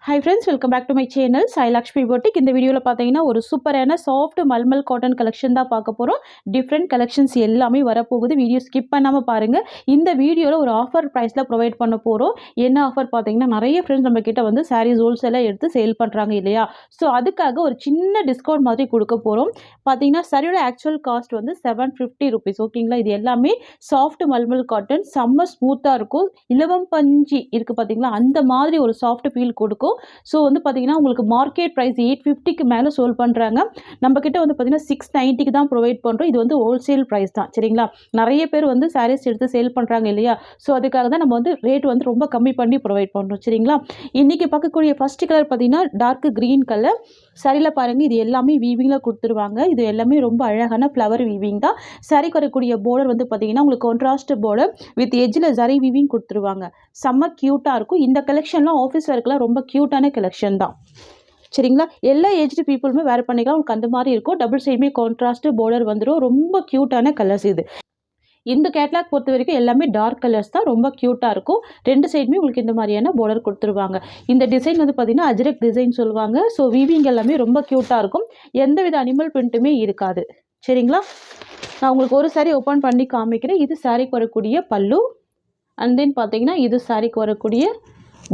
Hi friends, welcome back to my channel Sai Lakshmi Boutique. இந்த வீடியோல பாத்தீங்கன்னா ஒரு சூப்பரான சாஃப்ட் மல்மல் காட்டன் கலெக்ஷன் தான் பார்க்க போறோம். டிஃபரண்ட் கலெக்ஷன்ஸ் எல்லாமே வரப்போகுது. வீடியோ ஸ்கிப் பண்ணாம பாருங்க. இந்த வீடியோல ஒரு ஆஃபர் பிரைஸ்ல ப்ரொவைட் பண்ண போறோம். என்ன ஆஃபர் பாத்தீங்கன்னா நிறைய ஃப்ரெண்ட்ஸ் நம்ம கிட்ட வந்து சாரீஸ் ஹோல்சேலா எடுத்து சேல் பண்றாங்க இல்லையா? சோ அதுக்காக ஒரு சின்ன டிஸ்கவுண்ட் மாதிரி கொடுக்க போறோம். பாத்தீங்கன்னா சாரியோட ஆக்சுவல் காஸ்ட் வந்து 750 rupees. ஓகேங்களா? இது எல்லாமே சாஃப்ட் மல்மல் காட்டன் செம்ம ஸ்மூத்தா இருக்கும். இலவம் பஞ்சி இருக்கு பாத்தீங்களா? அந்த மாதிரி ஒரு சாஃப்ட் ஃபீல் கொடுக்கும். ஸோ வந்து பார்த்தீங்கன்னா உங்களுக்கு மார்க்கெட் ப்ரைஸ் 850க்கு மேலே சோல் பண்ணுறாங்க. நம்ம கிட்ட வந்து பார்த்தீங்கன்னா 690க்கு தான் ப்ரொவைட் பண்ணுறோம். இது வந்து ஹோல்சேல் ப்ரைஸ் தான் சரிங்களா? நிறைய பேர் வந்து சாரீஸ் எடுத்து சேல் பண்ணுறாங்க இல்லையா? ஸோ அதுக்காக தான் நம்ம வந்து ரேட் வந்து ரொம்ப கம்மி பண்ணி ப்ரொவைட் பண்ணுறோம் சரிங்களா? இன்றைக்கி பார்க்கக்கூடிய ஃபர்ஸ்ட் கலர் பார்த்தீங்கன்னா டார்க் க்ரீன் கலர் சாரியில் பாருங்கள். இது எல்லாமே வீவிங்கில் கொடுத்துருவாங்க. இது எல்லாமே ரொம்ப அழகான ஃப்ளவர் வீவிங் தான். சாரிக்கு வரக்கூடிய பார்டர் வந்து பார்த்தீங்கன்னா உங்களுக்கு கான்ட்ராஸ்ட் பார்டர் வித் எஜ்ஜில் ஜரி வீவிங் கொடுத்துருவாங்க. செம்ம க்யூட்டாக இருக்கும். இந்த கலெக்ஷன்லாம் ஆஃபீஸ் ஒர்க்கெலாம் ரொம்ப க்யூட்டான கலெக்ஷன் தான் சரிங்களா? எல்லா ஏஜ்டு பீப்புளுமே வேர் பண்ணிக்கலாம். உங்களுக்கு அந்த மாதிரி இருக்கும். டபுள் சைடுமே கான்ட்ராஸ்ட் பார்டர் வந்துடும். ரொம்ப க்யூட்டான கலர்ஸ் இது. இந்த கேட்லாக் பொறுத்த வரைக்கும் எல்லாமே டார்க் கலர்ஸ் தான். ரொம்ப க்யூட்டாக இருக்கும். ரெண்டு சைடுமே உங்களுக்கு இந்த மாதிரியான பார்டர் கொடுத்துருவாங்க. இந்த டிசைன் வந்து பார்த்தீங்கன்னா அஜ்ரக் டிசைன் சொல்லுவாங்க. ஸோ வீவிங் எல்லாமே ரொம்ப க்யூட்டாக இருக்கும். எந்தவித அனிமல் பிரிண்ட்டுமே இருக்காது சரிங்களா? நான் உங்களுக்கு ஒரு சாரீ ஓப்பன் பண்ணி காமிக்கிறேன். இது சாரீக்கு வரக்கூடிய பல்லு. அண்ட் தென் பார்த்தீங்கன்னா இது சாரீக்கு வரக்கூடிய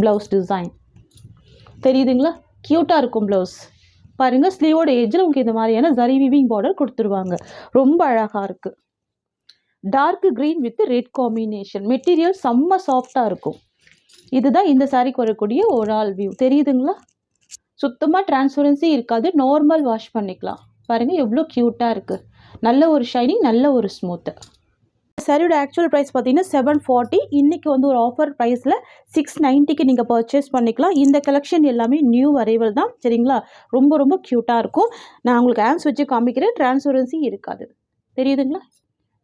ப்ளவுஸ் டிசைன் தெரியுதுங்களா? க்யூட்டாக இருக்கும் ப்ளவுஸ். பாருங்கள், ஸ்லீவோட எஜ்ஜில் உங்களுக்கு இந்த மாதிரியான ஜரி வீவிங் பார்டர் கொடுத்துருவாங்க. ரொம்ப அழகாக இருக்குது. Dark green with red combination. Material செம்ம சாஃப்டாக இருக்கும். இதுதான் இந்த சாரீக்கு வரக்கூடிய ஓவரால் வியூ. தெரியுதுங்களா? சுத்தமாக டிரான்ஸ்பரன்சி இருக்காது. நார்மல் வாஷ் பண்ணிக்கலாம். பாருங்கள் எவ்வளோ க்யூட்டாக இருக்குது. நல்ல ஒரு ஷைனிங், நல்ல ஒரு ஸ்மூத்து. சாரியோட ஆக்சுவல் ப்ரைஸ் பார்த்தீங்கன்னா 740. இன்றைக்கி வந்து ஒரு ஆஃபர் ப்ரைஸில் 690க்கு நீங்கள் பர்ச்சேஸ் பண்ணிக்கலாம். இந்த கலெக்ஷன் எல்லாமே நியூ அரைவல் தான் சரிங்களா? ரொம்ப ரொம்ப க்யூட்டாக இருக்கும். நான் உங்களுக்கு ஹேண்ட்ஸ் வச்சு காமிக்கிறேன். டிரான்ஸ்பரன்சி இருக்காது. தெரியுதுங்களா?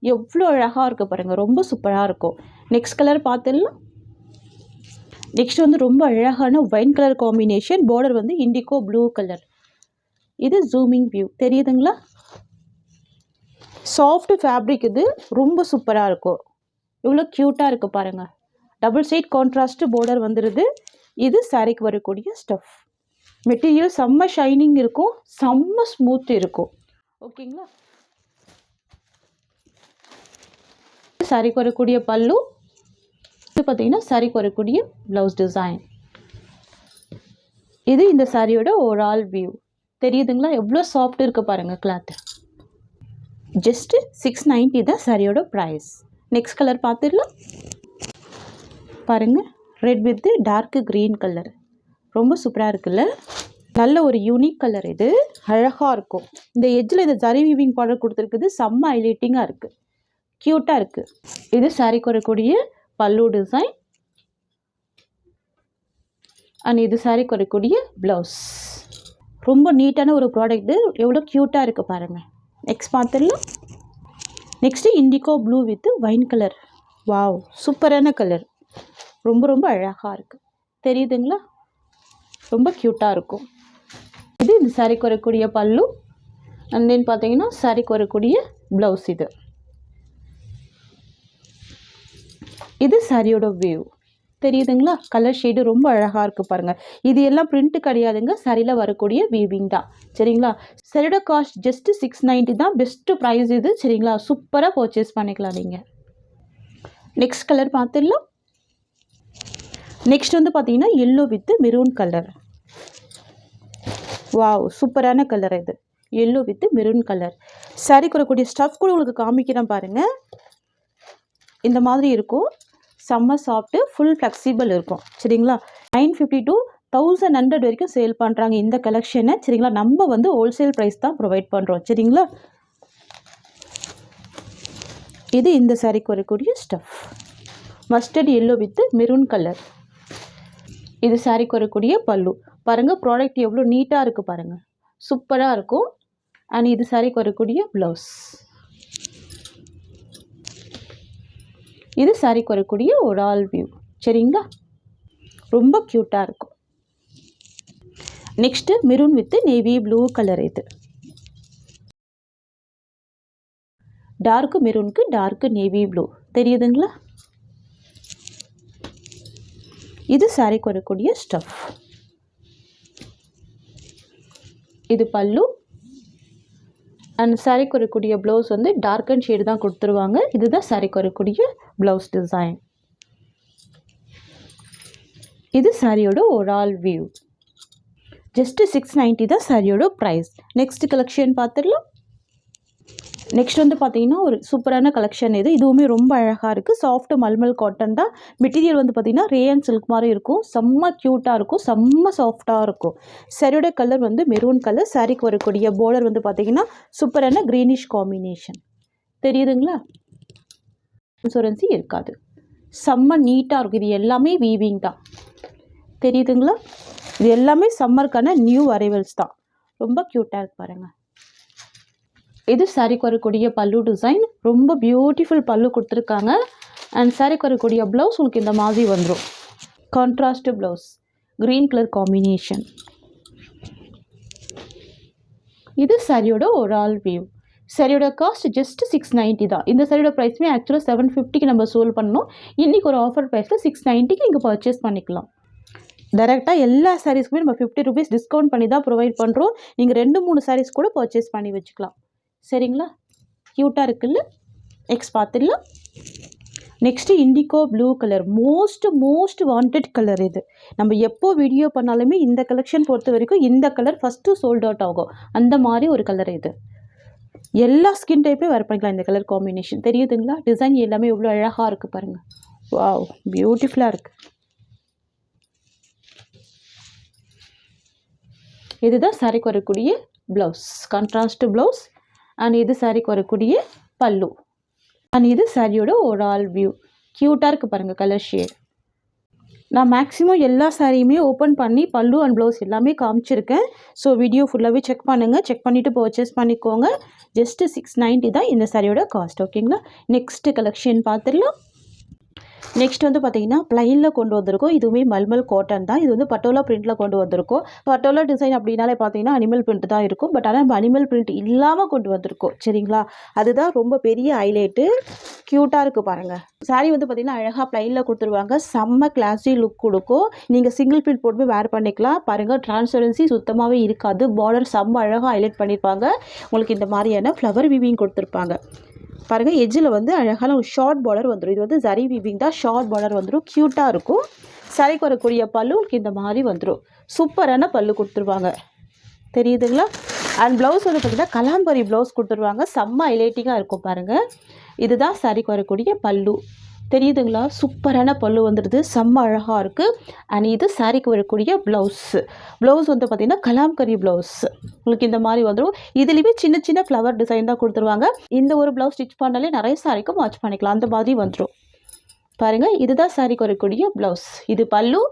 எவ்வளோ அழகாக இருக்குது பாருங்கள். ரொம்ப சூப்பராக இருக்கும். நெக்ஸ்ட் கலர் பார்த்துடலாம். நெக்ஸ்ட் வந்து ரொம்ப அழகான ஒயின் கலர் காம்பினேஷன். பார்டர் வந்து இண்டிகோ ப்ளூ கலர். இது ஜூமிங் வியூ. தெரியுதுங்களா? Soft fabric. இது ரொம்ப சூப்பராக இருக்கும். இவ்வளோ க்யூட்டாக இருக்குது பாருங்கள். டபுள் சைட் கான்ட்ராஸ்ட் பார்டர் வந்துடுது. இது சாரிக்கு வரக்கூடிய ஸ்டஃப். மெட்டீரியல் செம்ம ஷைனிங் இருக்கும். செம்ம ஸ்மூத் இருக்கும். ஓகேங்களா? சாரிக்கு வரக்கூடிய பல்லு. இது பார்த்தீங்கன்னா சாரிக்கு வரக்கூடிய ப்ளவுஸ் டிசைன். இது இந்த சாரியோட ஓவரால் வியூ. தெரியுதுங்களா? எவ்வளோ சாஃப்ட் இருக்குது பாருங்கள் கிளாத். ஜஸ்ட்டு 690 தான் சாரியோட ப்ரைஸ். நெக்ஸ்ட் கலர் பார்த்துடலாம். பாருங்கள், red with dark green colour. ரொம்ப சூப்பராக இருக்குல்ல? நல்ல ஒரு யூனிக் கலர். இது அழகாக இருக்கும். இந்த எட்ஜில் இந்த ஜரி வீவிங் பார்டர் கொடுத்துருக்குது. செம்ம ஹைலைட்டிங்காக இருக்குது. க்யூட்டாக இருக்குது. இது சாரிக்கு வரக்கூடிய பல்லு டிசைன். அண்ட் இது சாரிக்கு வரக்கூடிய ப்ளவுஸ். ரொம்ப நீட்டான ஒரு ப்ராடக்ட்டு. எவ்வளோ க்யூட்டாக இருக்குது பாருங்கள். நெக்ஸ்ட் பார்த்துடலாம். Next indigo blue with wine colour. Wow, சூப்பரான கலர். ரொம்ப ரொம்ப அழகாக இருக்குது. தெரியுதுங்களா? ரொம்ப க்யூட்டாக இருக்கும். இது இந்த சாரிக்கு வரக்கூடிய பல்லு. அண்ட் தென் பார்த்தீங்கன்னா சாரிக்கு வரக்கூடிய ப்ளவுஸ். இது சாரியோட வியூ. தெரியுதுங்களா? கலர் ஷேடு ரொம்ப அழகாக இருக்குது பாருங்கள். இது எல்லாம் பிரிண்ட்டு கிடையாதுங்க. சாரியில் வரக்கூடிய வீவிங் தான் சரிங்களா? சாரியோட காஸ்ட் ஜஸ்ட்டு 690 தான். பெஸ்ட்டு ப்ரைஸ் இது சரிங்களா? சூப்பராக பர்ச்சேஸ் பண்ணிக்கலாம் நீங்கள். நெக்ஸ்ட் கலர் பார்த்துடலாம். நெக்ஸ்ட் வந்து பார்த்தீங்கன்னா yellow with maroon colour. Wow, சூப்பரான கலர் இது. Yellow with maroon colour. சாரிக்கு வரக்கூடிய ஸ்டஃப் கூட உங்களுக்கு காமிக்கிறேன் பாருங்கள். இந்த மாதிரி இருக்கும். செம்ம சாஃப்ட்டு, ஃபுல் ஃப்ளெக்சிபிள் இருக்கும் சரிங்களா? 950 to 1100 வரைக்கும் சேல் பண்ணுறாங்க இந்த கலெக்ஷனை சரிங்களா? நம்ம வந்து ஹோல்சேல் ப்ரைஸ் தான் ப்ரொவைட் பண்ணுறோம் சரிங்களா? இது இந்த சாரிக்கு வரக்கூடிய stuff. Mustard yellow with maroon colour. இது சாரிக்கு வரக்கூடிய பல்லு. பாருங்கள், ப்ராடக்ட் எவ்வளோ நீட்டாக இருக்குது பாருங்கள். சூப்பராக இருக்கும். அண்ட் இது சாரிக்கு வரக்கூடிய ப்ளவுஸ். இது சாரிக்கு வரக்கூடிய ஓவரால் வியூ சரிங்களா? ரொம்ப க்யூட்டாக இருக்கும். Next maroon with navy blue colour. இது டார்க் மெரூனுக்கு டார்க் நேவி ப்ளூ. தெரியுதுங்களா? இது சாரிக்கு வரக்கூடிய ஸ்டஃப். இது பல்லு. அண்ட் சாரீக்கு வரக்கூடிய ப்ளவுஸ் வந்து டார்க் அண்ட் ஷேடு தான் கொடுத்துருவாங்க. இதுதான் சாரீக்கு வரக்கூடிய ப்ளவுஸ் டிசைன். இது சாரியோட ஓவரால் வியூ. ஜஸ்ட் 690 தான் சாரியோட ப்ரைஸ். நெக்ஸ்ட் கலெக்ஷன் பார்த்துடலாம். நெக்ஸ்ட் வந்து பார்த்தீங்கன்னா ஒரு சூப்பரான கலெக்ஷன் இது. இதுவுமே ரொம்ப அழகாக இருக்குது. சாஃப்ட் மல்மல் காட்டன் தான். மெட்டீரியல் வந்து பார்த்தீங்கன்னா ரேயன் சில்க் மாதிரி இருக்கும். செம்ம க்யூட்டாக இருக்கும், செம்ம சாஃப்டாக இருக்கும். சாரியோட கலர் வந்து மெரூன் கலர். சாரிக்கு வரக்கூடிய பார்டர் வந்து பார்த்தீங்கன்னா சூப்பரான க்ரீனிஷ் காம்பினேஷன். தெரியுதுங்களா? இன்சூரன்ஸி இருக்காது. செம்ம நீட்டாக இருக்கும். இது எல்லாமே வீவிங் தான். தெரியுதுங்களா? இது எல்லாமே சம்மருக்கான நியூ அரைவல்ஸ் தான். ரொம்ப க்யூட்டாக இருக்கு பாருங்கள். இது சாரிக்கு வரக்கூடிய பல்லு டிசைன். ரொம்ப பியூட்டிஃபுல் பல்லு கொடுத்துருக்காங்க. அண்ட் சாரிக்கு வரக்கூடிய ப்ளவுஸ் உங்களுக்கு இந்த மாதிரி வந்துடும். Contrast blouse, green colour combination. இது சாரியோட ஓவரால் வியூ. சாரியோட காஸ்ட் ஜஸ்ட் 690 தான். இந்த சாரியோட ப்ரைஸ்மே ஆக்சுவலாக 750க்கு நம்ம சோல் பண்ணோம். இன்றைக்கி ஒரு ஆஃபர் ப்ரைஸில் 690க்கு நீங்கள் பர்ச்சேஸ் பண்ணிக்கலாம். டைரெக்டாக எல்லா சாரீஸ்க்குமே நம்ம 50 rupees டிஸ்கவுண்ட் பண்ணி தான் ப்ரொவைட் பண்ணுறோம். நீங்கள் 2-3 சாரீஸ் கூட பர்ச்சேஸ் பண்ணி வச்சுக்கலாம். சரிங்களா? க்யூட்டாக இருக்குல்ல? நெக்ஸ்ட் பார்த்துடலாம். Next indigo blue colour. Most wanted colour இது. நம்ம எப்போ வீடியோ பண்ணாலுமே இந்த கலெக்ஷன் பொறுத்த வரைக்கும் இந்த கலர் ஃபஸ்ட்டு சோல்ட் அவுட் ஆகும். அந்த மாதிரி ஒரு கலர் இது. எல்லா ஸ்கின் டைப்பே வேர் பண்ணிக்கலாம் இந்த கலர் காம்பினேஷன். தெரியுதுங்களா? டிசைன் எல்லாமே எவ்வளோ அழகாக இருக்குது பாருங்கள். வாவ், பியூட்டிஃபுல்லாக இருக்குது. இதுதான் சாரிக்கு வரக்கூடிய ப்ளவுஸ், கான்ட்ராஸ்ட் ப்ளவுஸ். அண்ட் இது சாரிக்கு வரக்கூடிய பல்லு. அண்ட் இது சாரியோட ஓவரால் வியூ. க்யூட்டாக இருக்குது பாருங்கள் கலர் ஷேட். நான் மேக்ஸிமம் எல்லா சாரியுமே ஓப்பன் பண்ணி பல்லு அண்ட் ப்ளவுஸ் எல்லாமே காமிச்சிருக்கேன். ஸோ வீடியோ ஃபுல்லாகவே செக் பண்ணுங்கள். செக் பண்ணிவிட்டு பர்ச்சேஸ் பண்ணிக்கோங்க. ஜஸ்ட்டு 690 தான் இந்த சாரியோட காஸ்ட். ஓகேங்களா? நெக்ஸ்ட்டு கலெக்ஷன் பார்த்துடலாம். நெக்ஸ்ட் வந்து பார்த்தீங்கன்னா ப்ளைனில் கொண்டு வந்திருக்கோம். இதுவுமே மல்மல் காட்டன் தான். இது வந்து பட்டோலா பிரிண்ட்டில் கொண்டு வந்திருக்கோம். பட்டோலா டிசைன் அப்படின்னாலே பார்த்தீங்கன்னா அனிமல் பிரிண்ட் தான் இருக்கும். பட் ஆனால் நம்ம அனிமல் பிரிண்ட் இல்லாமல் கொண்டு வந்திருக்கோம். சரிங்களா? அதுதான் ரொம்ப பெரிய ஹைலைட்டு. க்யூட்டாக இருக்குது பாருங்கள். சாரீ வந்து பார்த்திங்கன்னா அழகாக ப்ளைனில் கொடுத்துருவாங்க. செம்ம கிளாஸி லுக் கொடுக்கும். நீங்கள் சிங்கிள் பிரிண்ட் போட்டு வேர் பண்ணிக்கலாம். பாருங்கள், டிரான்ஸ்பரன்சி சுத்தமாகவே இருக்காது. பார்டர் செம்ம அழகாக ஹைலைட் பண்ணியிருப்பாங்க. உங்களுக்கு இந்த மாதிரியான ஃப்ளவர் வீவிங் கொடுத்துருப்பாங்க. பாருங்கள், எஜ்ஜில் வந்து அழகான ஒரு ஷார்ட் பார்டர் வந்துடும். இது வந்து ஜரி வீவிங் தான். ஷார்ட் பார்டர் வந்துடும். க்யூட்டாக இருக்கும். சாரிக்கு வரக்கூடிய பல்லு உங்களுக்கு இந்த மாதிரி வந்துடும். சூப்பரான பல்லு கொடுத்துருவாங்க. தெரியுதுங்களா? அண்ட் ப்ளவுஸ் வந்து பார்த்திங்கன்னா கலாம்பரி ப்ளவுஸ் கொடுத்துருவாங்க. செம்ம ஹைலைட்டிங்காக இருக்கும் பாருங்கள். இதுதான் சாரிக்கு வரக்கூடிய பல்லு. தெரியுதுங்களா? சூப்பரான பல்லு வந்துடுது. செம்ம அழகாக இருக்குது. அண்ட் இது சாரிக்கு வரக்கூடிய ப்ளவுஸ் வந்து பார்த்திங்கன்னா கலாம்கரி ப்ளவுஸ் உங்களுக்கு இந்த மாதிரி வந்துடும். இதுலேயுமே சின்ன சின்ன ஃப்ளவர் டிசைன் தான் கொடுத்துருவாங்க. இந்த ஒரு ப்ளவுஸ் ஸ்டிச் பண்ணாலே நிறைய சாரிக்கும் வாட்ச் பண்ணிக்கலாம். அந்த மாதிரி வந்துடும். பாருங்கள், இதுதான் சாரிக்கு வரக்கூடிய ப்ளவுஸ். இது பல்லு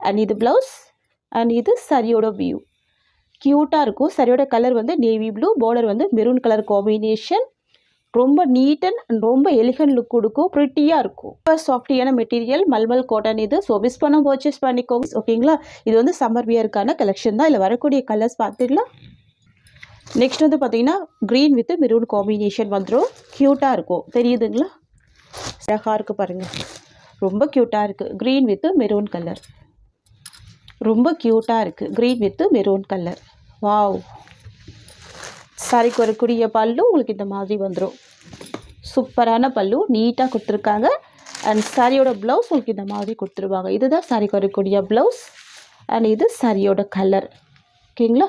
அண்ட் இது ப்ளவுஸ். அண்ட் இது சாரியோட வியூ. க்யூட்டாக இருக்கும். சாரியோட கலர் வந்து நேவி ப்ளூ, பார்டர் வந்து மெரூன் கலர் காம்பினேஷன். ரொம்ப நீட் அண்ட் ரொம்ப எலிகன்ட் லுக் கொடுக்கும். ப்ரிட்டியாக இருக்கும். ரொம்ப சாஃப்டியான மெட்டீரியல் மல்மல் காட்டன் இது. ஸோ மிஸ் பண்ண பர்ச்சேஸ் பண்ணிக்கோங்க. ஓகேங்களா? இது வந்து சம்மர் வியருக்கான கலெக்ஷன் தான். இதில் வரக்கூடிய கலர்ஸ் பார்த்துக்கலாம். நெக்ஸ்ட் வந்து பார்த்தீங்கன்னா க்ரீன் வித் மெரூன் காம்பினேஷன் வந்துடும். க்யூட்டாக இருக்கும். தெரியுதுங்களா? அழகாக இருக்குது பாருங்கள். ரொம்ப க்யூட்டாக இருக்குது. Green with maroon colour. ரொம்ப க்யூட்டாக இருக்குது. Green with maroon colour. Wow. சாரிக்கு வரக்கூடிய பல்லு உங்களுக்கு இந்த மாதிரி வந்துடும். சூப்பரான பல்லு, நீட்டாக கொடுத்துருக்காங்க. அண்ட் சாரியோட ப்ளவுஸ் உங்களுக்கு இந்த மாதிரி கொடுத்துருவாங்க. இதுதான் சாரிக்கு வரக்கூடிய ப்ளவுஸ். அண்ட் இது சாரியோட கலர். ஓகேங்களா?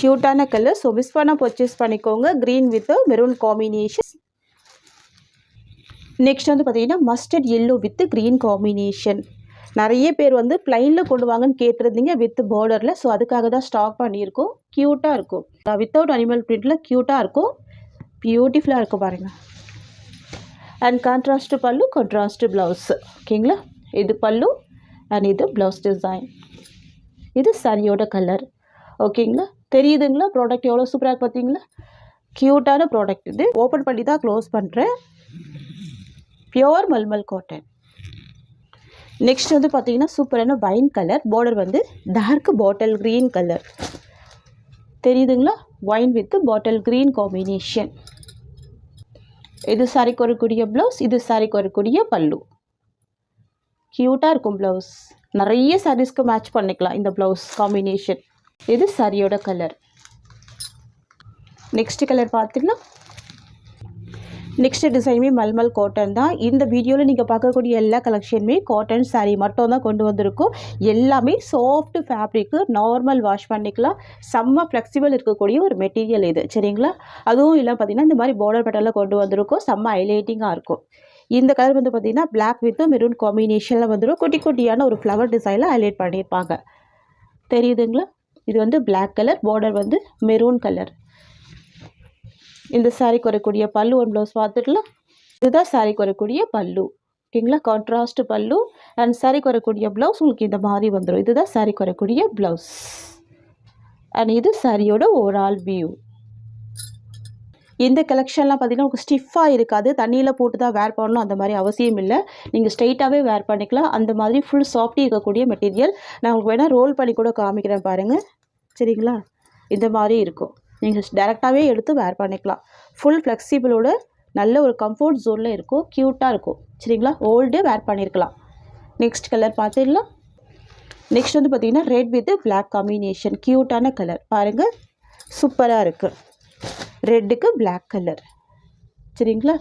க்யூட்டான கலர். ஸோ மிஸ் பண்ணால் பர்ச்சேஸ் பண்ணிக்கோங்க. Green with maroon combination. Next வந்து பார்த்தீங்கன்னா mustard yellow with green combination. நிறைய பேர் வந்து ப்ளைனில் கொண்டு வாங்கன்னு கேட்டிருந்தீங்க வித் பார்டரில். ஸோ அதுக்காக தான் ஸ்டாக் பண்ணியிருக்கோம். க்யூட்டாக இருக்கும். வித்தவுட் அனிமல் பிரிண்டில் க்யூட்டாக இருக்கும். பியூட்டிஃபுல்லாக இருக்கும் பாருங்கள். அண்ட் கான்ட்ராஸ்ட் பல்லு, கான்ட்ராஸ்ட் ப்ளவுஸ். ஓகேங்களா? இது பல்லு அண்ட் இது ப்ளவுஸ் டிசைன். இது சாரியோட கலர். ஓகேங்களா? தெரியுதுங்களா? ப்ராடக்ட் எவ்வளோ சூப்பராக இருக்கு பார்த்தீங்களா? க்யூட்டான ப்ராடக்ட் இது. ஓப்பன் பண்ணி தான் க்ளோஸ் பண்ணுறேன். Pure mulmul cotton. நெக்ஸ்ட் வந்து பார்த்தீங்கன்னா சூப்பரான வைன் கலர். பார்டர் வந்து டார்க் பாட்டில் க்ரீன் கலர். தெரியுதுங்களா? Wine with bottle green combination. இது சாரிக்கு வரக்கூடிய ப்ளவுஸ். இது சாரிக்கு வரக்கூடிய பல்லு. க்யூட்டாக இருக்கும் ப்ளவுஸ். நிறைய சாரீஸ்க்கு மேட்ச் பண்ணிக்கலாம் இந்த ப்ளவுஸ் காம்பினேஷன். இது சாரியோட கலர். நெக்ஸ்ட் கலர் பார்த்துக்கலாம். நெக்ஸ்ட் டிசைனுமே மல்மல் காட்டன் தான். இந்த வீடியோவில் நீங்கள் பார்க்கக்கூடிய எல்லா கலெக்ஷனுமே காட்டன் சாரீ மட்டும் தான் கொண்டு வந்திருக்கும். எல்லாமே சாஃப்ட் ஃபேப்ரிக்கு, நார்மல் வாஷ் பண்ணிக்கலாம், செம்ம ஃப்ளெக்சிபிள் இருக்கக்கூடிய ஒரு மெட்டீரியல் இது, சரிங்களா? அதுவும் இல்லை பார்த்தீங்கன்னா இந்த மாதிரி பார்டர் பேட்டர்னில் கொண்டு வந்திருக்கும், செம்ம ஹைலைட்டிங்காக இருக்கும். இந்த கலர் வந்து பார்த்திங்கன்னா பிளாக் வித் மெரூன் காம்பினேஷனில் வந்துடும். குட்டி குட்டியான ஒரு ஃப்ளவர் டிசைனில் ஹைலைட் பண்ணியிருப்பாங்க, தெரியுதுங்களா? இது வந்து பிளாக் கலர், பார்டர் வந்து மெரூன் கலர். இந்த சாரீக்கு வரக்கூடிய பல்லு ஒன் ப்ளவுஸ் பார்த்துக்கலாம். இதுதான் சாரீக்கு வரக்கூடிய பல்லு, ஓகேங்களா? கான்ட்ராஸ்ட் பல்லு. அண்ட் சாரீக்கு வரக்கூடிய ப்ளவுஸ் உங்களுக்கு இந்த மாதிரி வந்துடும். இதுதான் சாரீக்கு வரக்கூடிய ப்ளவுஸ். அண்ட் இது சாரியோட ஓவரால் வியூ. இந்த கலெக்ஷன்லாம் பார்த்திங்கன்னா உங்களுக்கு ஸ்டிஃபாக இருக்காது, தண்ணியில் போட்டு தான் வேர் பண்ணணும் அந்த மாதிரி அவசியம் இல்லை. நீங்கள் ஸ்ட்ரைட்டாகவே வேர் பண்ணிக்கலாம். அந்த மாதிரி ஃபுல் சாஃப்டி இருக்கக்கூடிய மெட்டீரியல். நான் உங்களுக்கு வேணால் ரோல் பண்ணி கூட காமிக்கிறேன் பாருங்கள், சரிங்களா? இந்த மாதிரி இருக்கும். நீங்கள் டேரெக்டாகவே எடுத்து வேர் பண்ணிக்கலாம். ஃபுல் ஃப்ளெக்சிபிளோட நல்ல ஒரு கம்ஃபர்ட் ஜோனில் இருக்கும், க்யூட்டாக இருக்கும், சரிங்களா? ஓல்டு வேர் பண்ணியிருக்கலாம். நெக்ஸ்ட் கலர் பார்த்துடலாம். நெக்ஸ்ட் வந்து பார்த்திங்கன்னா ரெட் வித் பிளாக் காம்பினேஷன், க்யூட்டான கலர் பாருங்கள், சூப்பராக இருக்குது. ரெட்டுக்கு பிளாக் கலர், சரிங்களா?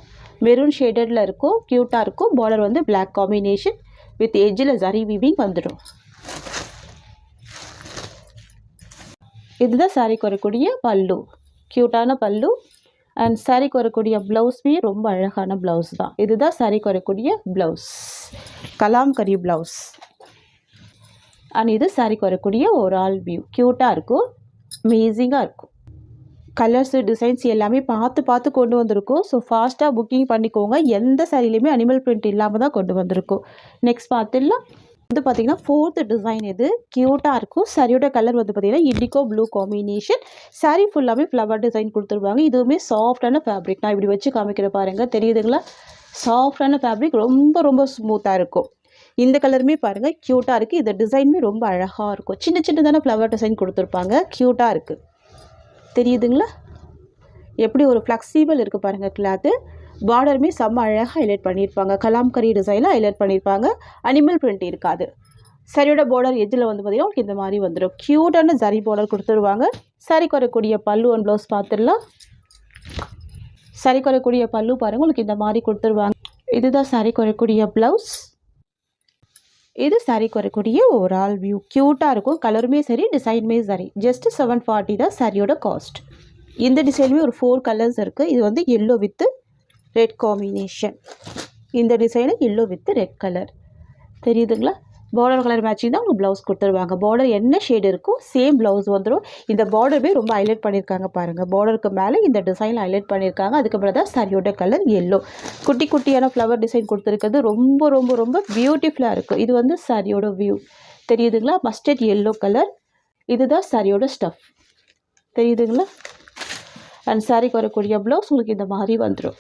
மெரூன் ஷேடடில் இருக்கும், க்யூட்டாக இருக்கும். பார்டர் வந்து பிளாக் காம்பினேஷன் வித் எட்ஜில் ஜரி வீவிங் வந்துடும். இதுதான் சாரீக்கு வரக்கூடிய பல்லு, க்யூட்டான பல்லு. அண்ட் சாரீக்கு வரக்கூடிய ப்ளவுஸுமே ரொம்ப அழகான ப்ளவுஸ் தான். இதுதான் சாரீக்கு வரக்கூடிய ப்ளவுஸ், கலாம்கரி ப்ளவுஸ். அண்ட் இது சாரீக்கு வரக்கூடிய ஒரு ஆல் வியூ, க்யூட்டாக இருக்கும், அமேசிங்காக இருக்கும். கலர்ஸு, டிசைன்ஸ் எல்லாமே பார்த்து கொண்டு வந்திருக்கோம். ஸோ ஃபாஸ்ட்டாக புக்கிங் பண்ணிக்கோங்க. எந்த சாரிலையுமே அனிமல் பிரிண்ட் இல்லாமல் தான் கொண்டு வந்திருக்கோம். நெக்ஸ்ட் பார்த்துடலாம். வந்து பார்த்திங்கன்னா 4th டிசைன். இது க்யூட்டாக இருக்கும். சாரியோட கலர் வந்து பார்த்திங்கன்னா இண்டிகோ ப்ளூ காம்பினேஷன். சாரீ ஃபுல்லாகவே ஃப்ளவர் டிசைன் கொடுத்துருவாங்க. இதுவுமே சாஃப்டான ஃபேப்ரிக். நான் இப்படி வச்சு காமிக்கிற பாருங்கள், தெரியுதுங்களா? சாஃப்டான ஃபேப்ரிக், ரொம்ப ரொம்ப ஸ்மூத்தாக இருக்கும். இந்த கலருமே பாருங்கள் க்யூட்டாக இருக்குது. இந்த டிசைனுமே ரொம்ப அழகாக இருக்கும். சின்ன சின்னதான ஃப்ளவர் டிசைன் கொடுத்துருப்பாங்க, க்யூட்டாக இருக்குது, தெரியுதுங்களா? எப்படி ஒரு ஃப்ளெக்சிபிள் இருக்குது பாருங்கள் கிளாத்து. பார்டருமே செம்ம அழகாக ஹைலைட் பண்ணியிருப்பாங்க, கலாம்கரி டிசைனில் ஹைலைட் பண்ணியிருப்பாங்க. அனிமல் பிரிண்ட் இருக்காது. சரியோட பார்டர் எஜ்ஜில் வந்து பார்த்திங்கன்னா உங்களுக்கு இந்த மாதிரி வந்துடும். க்யூட்டான ஜரி பார்டர் கொடுத்துருவாங்க. சரிக்கு வரக்கூடிய பல்லு ஒன் ப்ளவுஸ் பார்த்துடலாம். சரிக்கு வரக்கூடிய பல்லு பாருங்கள், உங்களுக்கு இந்த மாதிரி கொடுத்துருவாங்க. இதுதான் சரிக்கு வரக்கூடிய ப்ளவுஸ். இது சாரீக்கு வரக்கூடிய ஓவரால் வியூ, க்யூட்டாக இருக்கும். கலருமே சரி, டிசைனுமே சரி. ஜஸ்ட் 740 தான் சாரியோட காஸ்ட். இந்த டிசைனுமே ஒரு 4 கலர்ஸ் இருக்குது. இது வந்து எல்லோ வித் ரெட் காம்பினேஷன். இந்த design yellow with red colour, தெரியுதுங்களா? பார்டர் கலர் மேட்சிங் தான் உங்களுக்கு ப்ளவுஸ் கொடுத்துருவாங்க. பார்டர் என்ன ஷேடு இருக்கோ சேம் ப்ளவுஸ் வந்துடும். இந்த பார்டருமே ரொம்ப ஹைலைட் பண்ணியிருக்காங்க பாருங்கள். பார்டருக்கு மேலே இந்த டிசைன் ஹைலைட் பண்ணியிருக்காங்க. அதுக்கப்புறம் தான் சாரியோட கலர் எல்லோ. குட்டி குட்டியான ஃப்ளவர் டிசைன் கொடுத்துருக்கிறது ரொம்ப ரொம்ப ரொம்ப பியூட்டிஃபுல்லாக இருக்குது. இது வந்து சாரியோட வியூ, தெரியுதுங்களா? Mustard yellow colour. இதுதான் சாரியோட ஸ்டஃப், தெரியுதுங்களா? அண்ட் சாரிக்கு வரக்கூடிய ப்ளவுஸ் உங்களுக்கு இந்த மாதிரி வந்துடும்.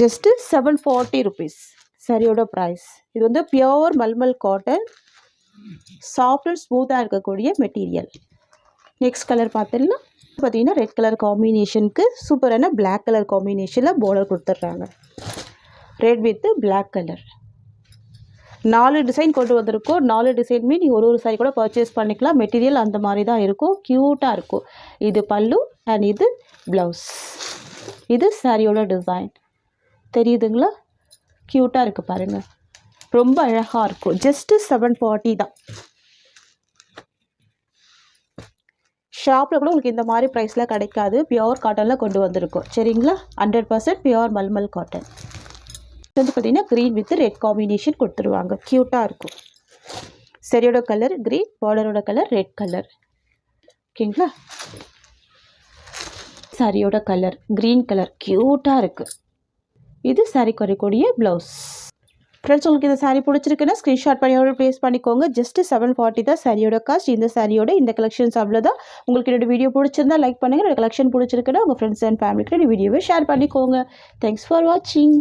ஜஸ்ட்டு 740 ருபீஸ் சாரியோட ப்ரைஸ். இது வந்து pure mulmul cotton, soft and ஸ்மூத்தாக இருக்கக்கூடிய மெட்டீரியல். நெக்ஸ்ட் கலர் பார்த்துடலாம். பார்த்தீங்கன்னா ரெட் கலர் காம்பினேஷனுக்கு சூப்பரான பிளாக் கலர் காம்பினேஷனில் பார்டர் கொடுத்துட்றாங்க. Red with black colour. 4 design கொண்டு வந்திருக்கோம். 4 டிசைனுமே நீங்கள் ஒரு சாரி கூட பர்ச்சேஸ் பண்ணிக்கலாம். மெட்டீரியல் அந்த மாதிரி தான் இருக்கும், க்யூட்டாக இருக்கும். இது பல்லு அண்ட் இது ப்ளவுஸ். இது சாரியோட டிசைன், தெரியுதுங்களா? க்யூட்டாக இருக்குது பாருங்கள், ரொம்ப அழகாக இருக்கும். ஜஸ்ட்டு 740 தான். ஷாப்பில் கூட உங்களுக்கு இந்த மாதிரி ப்ரைஸில் கிடைக்காது. பியோர் காட்டனில் கொண்டு வந்திருக்கோம், சரிங்களா? 100% பியோர் மல்மல் காட்டன். வந்து பார்த்திங்கன்னா க்ரீன் வித் ரெட் காம்பினேஷன் கொடுத்துருவாங்க, க்யூட்டாக இருக்கும். சரியோட கலர் க்ரீன், பார்டரோட கலர் ரெட் கலர், ஓகேங்களா? சாரியோட கலர் க்ரீன் கலர், க்யூட்டாக இருக்குது. இது சாரிக்கு வரக்கூடிய ப்ளவுஸ். ஃப்ரெண்ட்ஸ், உங்களுக்கு இந்த சாரீ பிடிச்சிருக்குன்னா ஸ்க்ரீன்ஷாட் பண்ணி ப்ளேஸ் பண்ணிக்கோங்க. ஜஸ்ட்டு 740 தான் சாரியோட காஸ்ட். இந்த சாரியோட இந்த கலெக்ஷன்ஸ் அவ்வளோதான். உங்களுக்கு என்னோட வீடியோ பிடிச்சிருந்தா லைக் பண்ணுங்கள். என்னோட கலெக்ஷன் பிடிச்சிருக்குன்னா உங்கள் ஃப்ரெண்ட்ஸ் அண்ட் ஃபேமிலிக்கு இந்த வீடியோவை ஷேர் பண்ணிக்கோங்க. தேங்க்ஸ் ஃபார் வாட்சிங்.